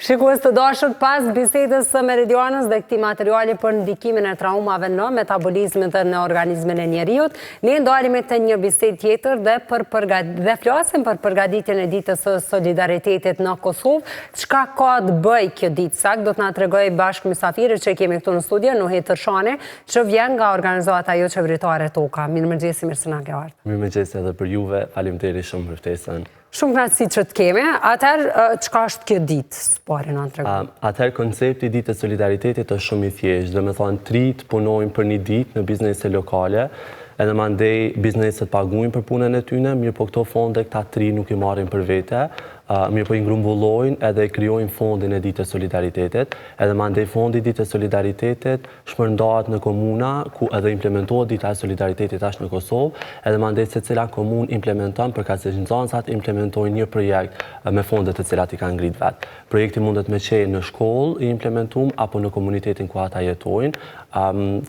Shikues të dashur, pas bisedës së Meridianës dhe këtij materiali për ndikimin e traumave në metabolizmin dhe në organizmin e njeriut, ne ndalemi te një bisedë tjetër dhe flasim për përgatitjen e ditës së solidaritetit në Kosovë. Çka ka të bëjë kjo ditë sakt, do të na tregoj bashkë mysafirët që kemi këtu në studio, Nuhi Tërshani, që vjen nga organizata jo qeveritare Toka. Mirëmëngjes, mirë se na ke ardhur. Mirëmëngjes edhe për juve, faleminderit shumë për ftesën. Shumë knaqësi që të kemi. Atëherë, çka është kjo ditë? Spari na tregon. Atëherë koncepti i ditës së solidaritetit është shumë i thjeshtë. Do të thonë, trit punojnë për një ditë në biznese lokale, edhe mandej bizneset paguajnë për punën e tyre, mirë po këto fonde këta tri nuk i marrin për vete. Mirë po i grumbullojnë edhe krijojnë fondin e ditës solidaritetit, edhe mandej fondi i ditës solidaritetit shpërndahet në komuna ku edhe implementohet dita e solidaritetit ashtë në Kosovë, edhe mandej secila komunë implementon përkaq se nxënësat implementojnë një projekt me fondet të cilat i kanë ngrit vetë. Projekti mundet me qenë në shkollë i implementuar apo në komunitetin ku ata jetojnë.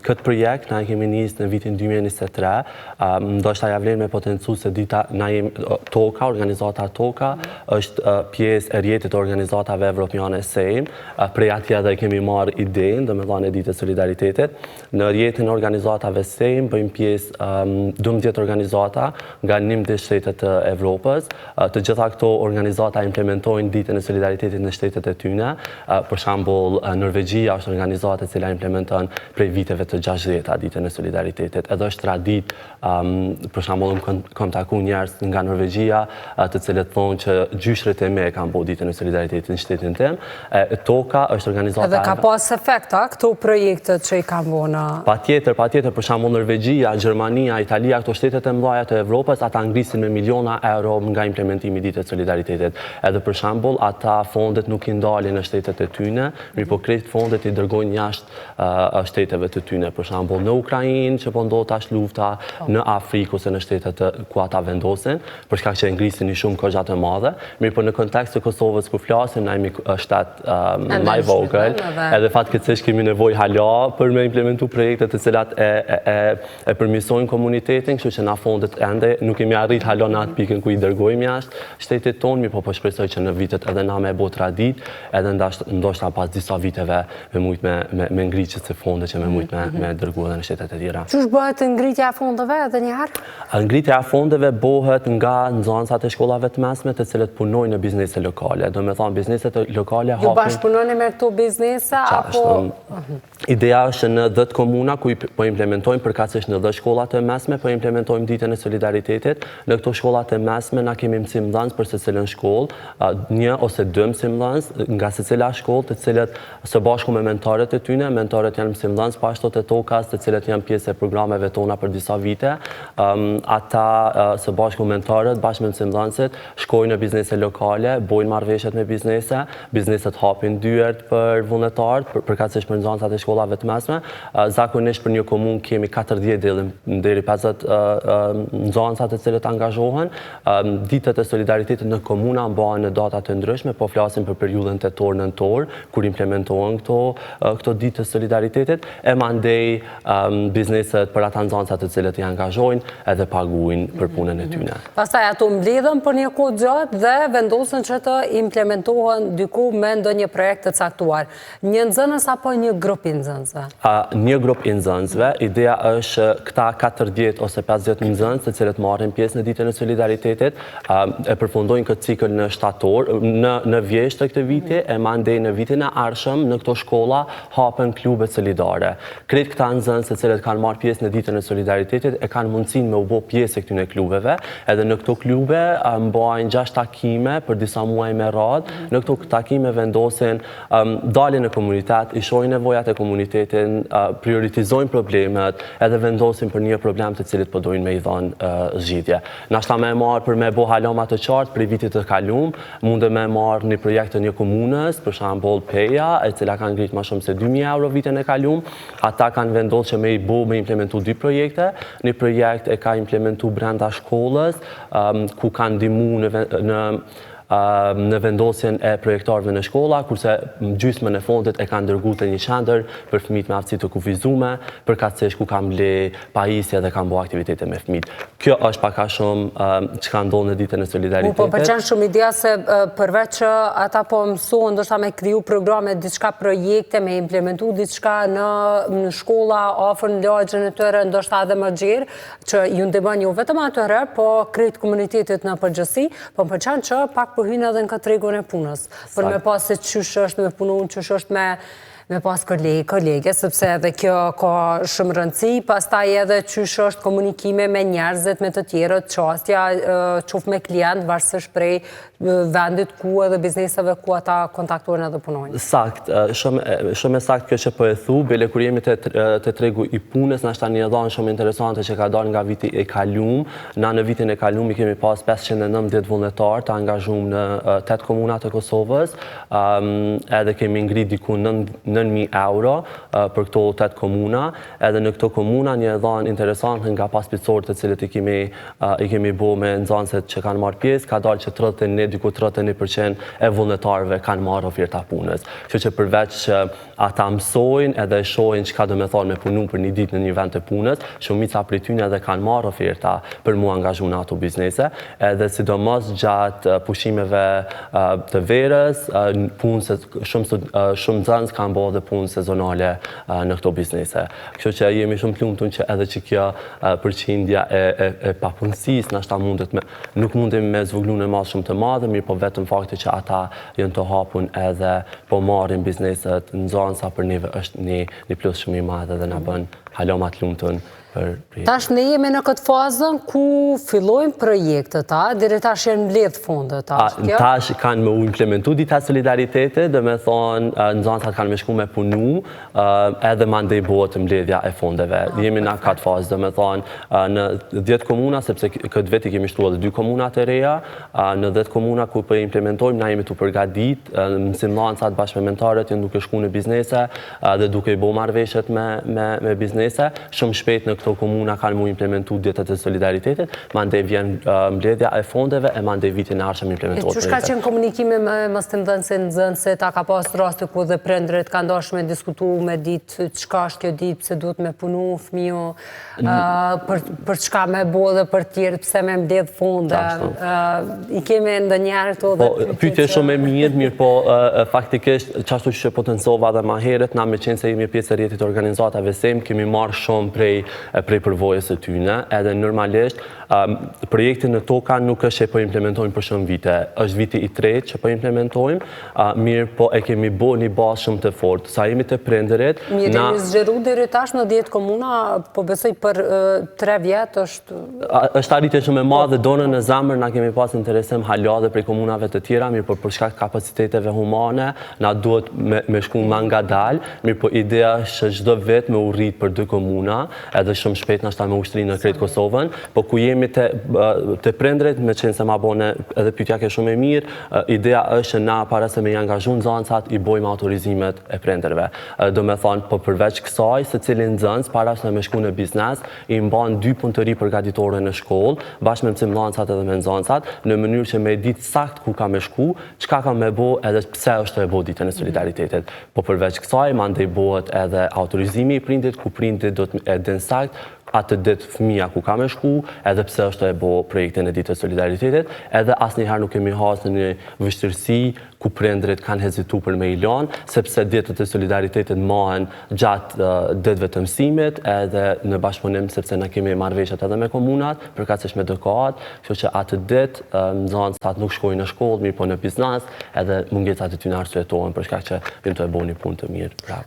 Këtë projekt na e kemi nisë në vitin 2023, ndoshta ja vlen me potencu se dita na jemi Toka, organizata Toka është pjesë e rjetit të organizatave evropiane SEM. Prej atje edhe kemi marrë idenë, domethënë e ditës solidaritetit. Në rjetin e organizatave SEM bëjmë pjesë 12 organizata nga 11 shtetet të Evropës. Të gjitha këto organizata implementojnë ditën e solidaritetit në shtetet e tyre. Për shembull, Norvegjia është organizatë e cila implementon prej viteve të 60-ta ditën e solidaritetit. Edhe është traditë, për shembull, kam takuar njerëz nga Norvegjia, të cilët thonë që gjyshret e me kanë bërë ditën e solidaritetit në shtetin tim. Toka është organizata. Edhe ka pas efekta këto projektet që i kanë vënë. Patjetër, për shembull Norvegjia, Gjermania, Italia, këto shtetet e mëdha të Evropës, ata ngrisin me miliona euro nga implementimi i ditës solidaritetit. Edhe për shembull, ata fondet nuk i ndalin në shtetet e tyre, mirë po krejt fondet i dërgojnë jashtë shteteve të tyre, për shembull në Ukrainë që po ndodh tash lufta, në Afrikë ose në shtetet ku ata vendosen, për shkak që ngrisin shumë kozha të mëdha. Mirë po në kontekst të Kosovës ku flasim, na jemi shtat më i vogël, edhe fatkeqësisht kemi nevojë hala për me implementu projekte të cilat e përmirësojnë komunitetin, kështu që na fondet ende nuk kemi arrit hala në atë pikën ku i dërgojmë jashtë shtetit tonë, mirë po shpresoj që në vitet edhe na me bë traditë, edhe ndoshta pas disa viteve me mujt me ngritje të fonde që me mujt me dërgu edhe në shtetet e tjera. Ç'është bëhet ngritja e fondeve edhe një herë? Ngritja e fondeve bëhet nga nxënësat e shkollave të mesme të cilët punojnë në biznese lokale. Do me thonë, bizneset lokale hapin. Ju bashkëpunoni me këto biznese apo? Ideja është në 10 komuna ku po implementojmë përkatësisht në 10 shkollat e mesme, po implementojmë ditën e solidaritetit. Në këto shkollat e mesme na kemi mësimdhënës për secilën shkollë, 1 ose 2 mësimdhënës nga secila shkollë, të cilët së bashku me mentorët e tyre, mentorët janë mësimdhënës pa ashtot e Tokas, të cilët janë pjesë e programeve tona për disa vite. Ata së bashku me mentorët, bashkë me mësimdhënësit, shkojnë në biznese lokale, bojnë marrëveshjet me biznese, bizneset hapin dyert për vullnetarët, përkatësisht për nxënësat e shkollave të mesme. Zakonisht për një komunë kemi 40 deri 50 nxënësa të cilët angazhohen. Ditët e solidaritetit në komuna mbahen në data të ndryshme, po flasim për periudhën tetor-nëntor, kur implementohen këto ditë të solidaritetit, e mandej bizneset për ata nxënësa të cilët i angazhojnë edhe paguajnë për punën e tyre. Pastaj ato mbledhen për një kohë gjatë dhe vendosen që të implementohen diku me ndonjë projekt të caktuar. Një nxënës apo një grup i nxënësve? Një grup i nxënësve. Ideja është këta 40 ose 50 nxënës të cilët marrin pjesë në ditën e solidaritetit, e përfundojnë këtë cikël në shtator, në vjesht të këtë viti, e mandej në vitin e ardhshëm në këto shkolla hapen klube solidare. Krejt këta nxënës të cilët kanë marrë pjesë në ditën e solidaritetit e kanë mundësinë me u bë pjesë e këtyre klubeve, edhe në këto klube mbajnë 6 takime për disa muaj me radhë. Në këto takime vendosin dalin në komunitet, i shohin nevojat e komunitetin, prioritizojnë problemet, edhe vendosin për një problem të cilit po dojnë me i dhanë zgjidhje. Nashta me marrë për me bo halama të qartë për vitit të kalum, munde me marrë një projekt të një komunës, për shembull Peja, e cila kanë ngritë më shumë se 2.000 euro vitin e kalum. Ata kanë vendosur që me implementu 2 projekte. Një projekt e ka implementu brenda shkollës, ku kanë ndihmu në në vendosjen e projektorëve në shkolla, kurse gjysmën e fondit e kanë dërguar te një qendër për fëmijët me aftësi të kufizuara, përkatësisht ku kanë ble pajisje dhe kanë bërë aktivitete me fëmijët. Kjo është pak a shumë çka ndodh në ditën e solidaritetit. Po pëlqen shumë ideja se përveç që ata po mësojnë ndoshta me kriju programe, diçka projekte, me implementu diçka në shkolla, afër në lagjën e tyre, ndoshta edhe më gjerë, që ju ndihmon jo vetëm atyre, po krejt komunitetit në përgjithësi, po më pëlqen që pak po hyn edhe në këtë tregun e punës. Për me pas se çysh është me punu, çysh është me pas kolege, sepse edhe kjo ka shumë rëndësi, pastaj edhe çysh është komunikime me njerëzit, me të tjerët, çastja, qoftë me klient, varësisht prej vendit ku edhe bizneseve ku ata kontaktojnë edhe punojnë. Sakt, shumë e sakt kjo që po e thu, bile kur jemi te tregu i punës, nashta një dhënë shumë interesante që ka dalë nga viti e kalum. Na në vitin e kalum i kemi pas 590 vullnetar të angazhuar në 8 komuna të Kosovës, edhe kemi ngrit diku 9.000 euro për këto 8 komuna, edhe në këto komuna një dhënë interesante nga paspicorët të cilët i kemi bo me nxënësit që kanë marrë pjesë, ka dalë që 31% e vullnetarëve kanë marrë oferta punës. Kështu që përveç që ata mësojnë edhe shohin çka do të thonë me punu për një ditë në një vend të punës, shumica prej tyre edhe kanë marrë oferta për mu angazhu në ato biznese, edhe sidomos gjatë pushimeve të verës, shumë nxënës kanë bërë dhe punë sezonale në këto biznese. Kështu që jemi shumë të lumtur që edhe që kjo përqindja e papunësisë nashta nuk mundemi me zvoglu në masë shumë të madhe, mirë po vetëm fakti që ata janë të hapun edhe po marrin bizneset nxënësa për neve është një plus shumë i madh dhe na bën hala më të lumtur. Tash ne jemi në këtë fazën ku fillojnë projektet, deri tash janë mbledh fondet. Tash kanë me u implementu dita solidaritete, dhe me thonë nxënësat kanë me shku me punu, edhe mandej bëhet mbledhja e fondeve. Jemi në këtë fazë, dhe me thonë në 10 komuna, sepse këtë veti kemi shtruar edhe 2 komuna të reja, në 10 komuna ku po implementojmë, na jemi të përgadit, mësimdhënësat bashkë me mentorët janë duke shku në biznese dhe duke i bo marrëveshjet me biznese. Shumë shpejt në këto komuna kanë mu implementu ditët e solidaritetit, mandej vjen mbledhja e fondeve e mandej vitin e ardhshëm implementohet. Çush ka qenë komunikimi me mësimdhënësit, nxënësit, a ka pas raste ku dhe prindrit kanë dashur me diskutu, me ditë çka është kjo ditë, pse duhet me punu fëmiu, për çka me bo dhe për tjerë, pse me mbledh fonde. I kemi ndonjëherë këto dhe pyetje shumë e mirë, po faktikisht çashtu që potencova edhe më herët, na me qenë se jemi pjesë e rrjetit të organizatave SEM, kemi marrë shumë prej përvojës së tyne, edhe normalisht projektin në toka nuk është që po implementojmë për shumë vite. Është viti i tretë që po implementojmë, mirë po e kemi bo një bazë shumë të fortë. Sa jemi të prindërit... Mirë, jemi zgjeru deri tash në 10 komuna, po besoj për 3 vjetë është... është arritje shumë e madhe, donën në zemër, na kemi pas interesim hala dhe prej komunave të tjera, mirë po për shkak kapaciteteve humane, na duhet me shku ma nga dalë, mirë po ideja është çdo vit me u rrit për 2 komuna, edhe shumë shpejt nashta me ushtri në krejt Kosovën, po ku jemi të prindrit, me qenë se ma bone edhe pyetja ke shumë e mirë, ideja është që na para se me i angazhu nxënësat i bojmë autorizimet e prindërve. Do me thonë, po përveç kësaj, se cilin nxënës para se me shku në biznes, i mban 2 punëtëri përgatitore në shkollë, bashkë me mësimdhënësat edhe me nxënësat, në mënyrë që me ditë sakt ku ka me shku, çka ka me bo edhe pse është e bo ditën e solidaritetit. Po përveç kësaj, mandej bohet edhe autorizimi i prindit, ku prindit do të din sakt atë ditë fëmija ku ka me shku, edhe pse është e bo projektin e ditë të solidaritetit, edhe asnjëherë nuk kemi hasë në një vështirësi ku prindrit kanë hezitu për me i lanë, sepse ditët e solidaritetit mahen gjatë ditëve të mësimit, edhe në bashkëpunim sepse ne kemi marrëveshjet edhe me komunat, përkatësisht me DK-at, kështu që atë ditë nxënësat nuk shkojnë në shkollë, mirë po në biznes, edhe mungesat e tyre arsyetohen për shkak që vjen të bëni punë të mirë.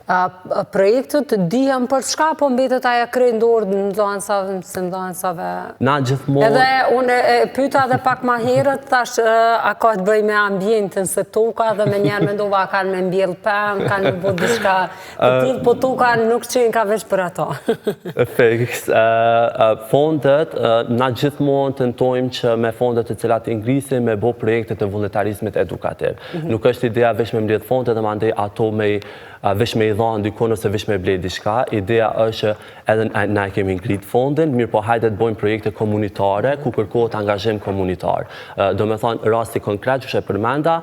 Projektet dihen për çka po mbetet ajo krejt dorë nxënësave, mësimdhënësave? Na gjithmonë... Edhe unë e pyeta edhe pak më herët, thash a ka të bëjë me ambientin se toka dhe me njerë mendova kanë me mbjell pëm, kanë me bo diçka të tillë, po toka nuk qenë ka veç për ato. Fiks. Fondet, na gjithmonë tentojmë që me fondet të cilat i ngrisim me bo projekte të vullnetarizmit edukativ. Nuk është ideja veç me mbledh fondet dhe mandej ato veç me i dhanë dykon ose veç me blej diçka. Ideja është që edhe na kemi ngrit fondin, mirë po hajde të bëjmë projekte komunitare ku kërkohet angazhim komunitar. Do me thonë, rasti konkret që përmenda,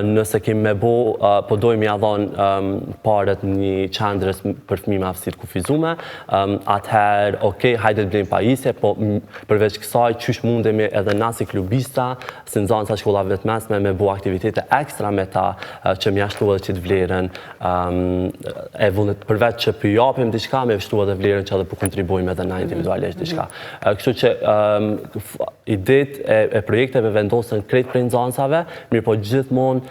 nëse kemi me bo, po dojmë ja dhonë paret një qendrës për fëmijë me aftësi të kufizume, atëherë, okej, hajde të blejmë pajisje, po përveç kësaj, qysh mundemi edhe na si klubista, si nxënësa shkollave të mesme me bo aktivitete ekstra me ta që mjashtu edhe që të vlerën përveç që për japim diçka, me vështu edhe vlerën që edhe për kontribuojmë edhe na individualisht diçka. Kështu që idet e projekteve vendosën krejt prej nxënësave, mirë po gjithmonë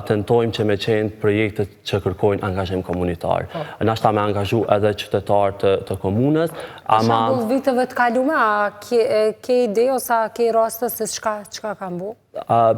tentojmë që me qenë projekte që kërkojnë angazhim komunitar. Nashta me angazhu edhe qytetarë të komunës. Për shembull, viteve të kalume, a ke ide ose a ke raste se çka kanë bu?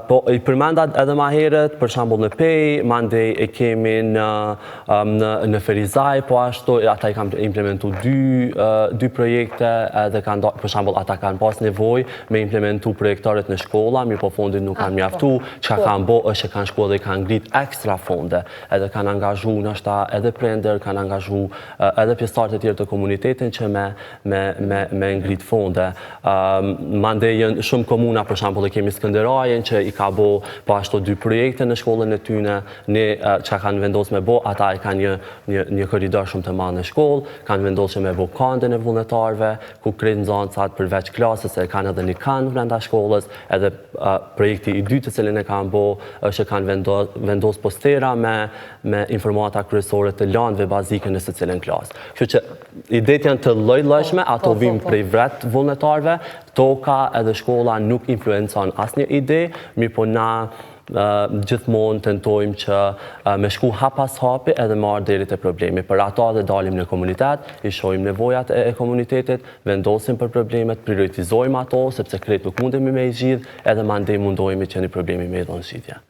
Po, i përmenda edhe ma herët, për shembull në Pej, mandej e kemi në Ferizaj, po ashtu, ata i kanë implementu dy projekte, edhe për shembull, ata kanë pas nevojë me implementu projektarët në shkolla, mirë po fondit nuk kanë mjaftu, që kanë bo është që kanë shku edhe kanë ngrit ekstra fonde, edhe kanë angazhu nashta edhe prender, kanë angazhu edhe pjesëtarët e tjerë të komunitetin që me ngrit fonde. Mandej janë shumë komuna, për shembull, e kemi Skënderaj, që i ka bo po ashtu 2 projekte në shkollën e tyne, ne që kanë vendos me bo, ata i kanë një korridor shumë të madh në shkollë, kanë vendos që me bo kandën e vullnetarëve, ku krejt nxënësat përveç klasës e kanë edhe një kanë brenda shkollës, edhe projekti i dytë të cilin e kanë bo është që kanë vendos postera me informata kryesore të landëve bazike në secilën klasë. Kështu që idet janë të lloj-llojshme, ato vijnë prej vet vullnetarëve, toka edhe shkolla nuk influencon asnjë ide, mirë po na gjithmonë tentojmë që me shku hap pas hapi edhe marrë deri te problemi. Për ata dhe dalim në komunitet, i shohim nevojat e komunitetit, vendosim për problemet, prioritizojmë ato, sepse krejt nuk mundemi me i zgjidh, edhe mandej mundohemi që një problemi me i dhonë zgjidhja.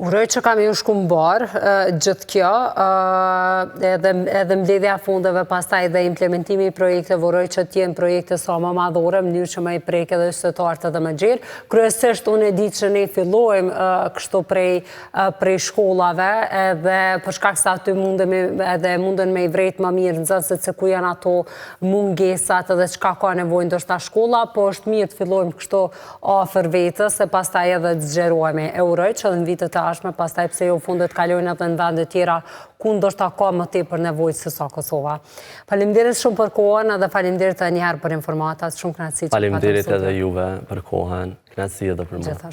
Uroj që kam ju shkumbar gjithë kjo, edhe mbledhja fondeve pastaj dhe implementimi i projekteve, uroj që t'jenë projekte sa më madhore, mënyrë që më i prek edhe qytetarët edhe më gjerë. Kryesisht unë e di që ne fillojmë kështu prej shkollave, edhe për shkak se aty munden me i vrejt më mirë nxënësit se ku janë ato mungesat edhe çka ka nevojë ndoshta shkolla, po është mirë të fillojmë kështu afër vetës se pastaj edhe të zgjerohemi. E uroj që në vitet e ardhshme, pastaj pse jo fundet kalojnë edhe në vende tjera ku ndoshta ka më tepër nevojë se sa Kosova. Faleminderit shumë për kohën edhe faleminderit edhe një herë për informatat, shumë kënaqësi që Faleminderit edhe juve për kohën, kënaqësi edhe për mua.